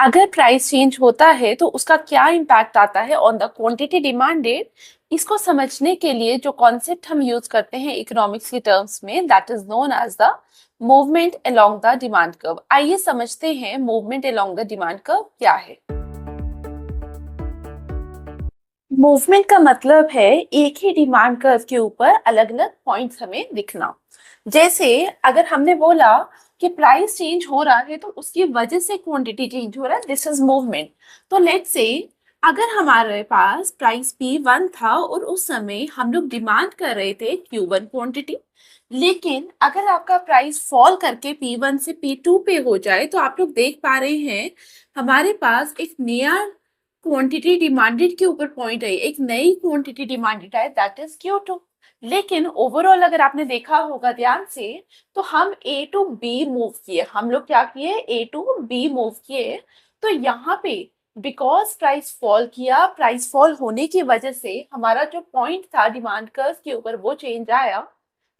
अगर price change होता है तो उसका क्या इम्पैक्ट आता है ऑन द क्वांटिटी डिमांडेड। इसको समझने के लिए जो कॉन्सेप्ट हम यूज करते हैं इकोनॉमिक्स के टर्म्स में, that is known as the movement along the demand curve. आइए समझते हैं movement along the demand curve क्या है। मूवमेंट का मतलब है एक ही डिमांड कर्व के ऊपर अलग अलग पॉइंट्स हमें दिखना। जैसे अगर हमने बोला कि प्राइस चेंज हो रहा है तो उसकी वजह से क्वांटिटी चेंज हो रहा है, दिस इज मूवमेंट। तो लेट्स से अगर हमारे पास प्राइस P1 था और उस समय हम लोग डिमांड कर रहे थे Q1 क्वांटिटी, लेकिन अगर आपका प्राइस फॉल करके P1 से P2 पे हो जाए तो आप लोग देख पा रहे हैं हमारे पास एक नया क्वांटिटी डिमांडेड के ऊपर पॉइंट है, एक नई क्वांटिटी डिमांडेड है, दैट इज Q2। लेकिन ओवरऑल अगर आपने देखा होगा ध्यान से तो हम A टू B मूव किए, हम लोग क्या किए, A टू B मूव किए। तो यहाँ पे बिकॉज प्राइस फॉल किया, प्राइस फॉल होने की वजह से हमारा जो पॉइंट था डिमांड कर्व के ऊपर वो चेंज आया,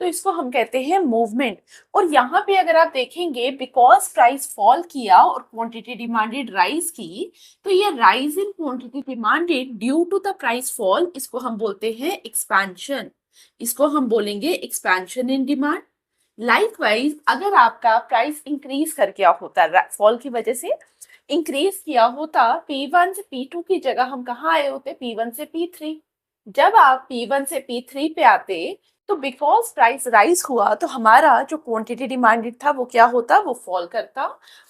तो इसको हम कहते हैं मूवमेंट। और यहाँ पे अगर आप देखेंगे बिकॉज प्राइस फॉल किया और क्वांटिटी डिमांडेड राइज की, तो ये rise in quantity demanded due to the price fall, इसको हम बोलते हैं एक्सपेंशन। इसको हम बोलेंगे एक्सपेंशन इन डिमांड। लाइकवाइज अगर आपका प्राइस इंक्रीज कर गया होता, फॉल की वजह से इंक्रीज किया होता, P1 से P2 की जगह हम कहाँ आए होते, P1 से P3। जब आप P1 से P3 पे आते तो बिकॉज प्राइस राइज हुआ तो हमारा जो क्वांटिटी डिमांडेड था वो क्या होता, वो फॉल करता।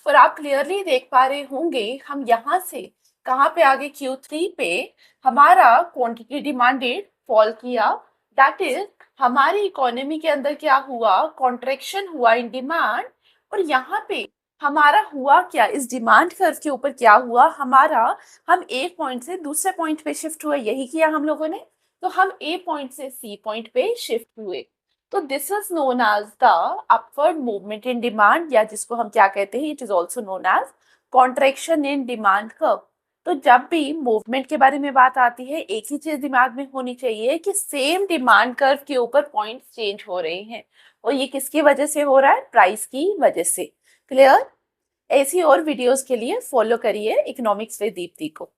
और आप क्लियरली देख पा रहे होंगे हम यहाँ से कहाँ पे आगे Q3 पे हमारा क्वांटिटी डिमांडेड फॉल किया, दैट इज हमारी इकोनॉमी के अंदर क्या हुआ, कॉन्ट्रेक्शन हुआ इन डिमांड। और यहाँ पे हमारा हुआ क्या, इस डिमांड कर्व के ऊपर क्या हुआ हमारा, हम एक पॉइंट से दूसरे पॉइंट पे शिफ्ट हुए, यही किया हम लोगों ने। तो हम ए पॉइंट से सी पॉइंट पे शिफ्ट हुए। तो this is known as the upward movement in demand, या जिसको हम क्या कहते हैं, it is also known as contraction in demand curve. तो जब भी मूवमेंट के बारे में बात आती है एक ही चीज दिमाग में होनी चाहिए कि सेम डिमांड कर्व के ऊपर पॉइंट्स चेंज हो रहे हैं, और ये किसकी वजह से हो रहा है, प्राइस की वजह से। क्लियर। ऐसी और वीडियोस के लिए फॉलो करिए इकोनॉमिक्स विद दीप्ति को।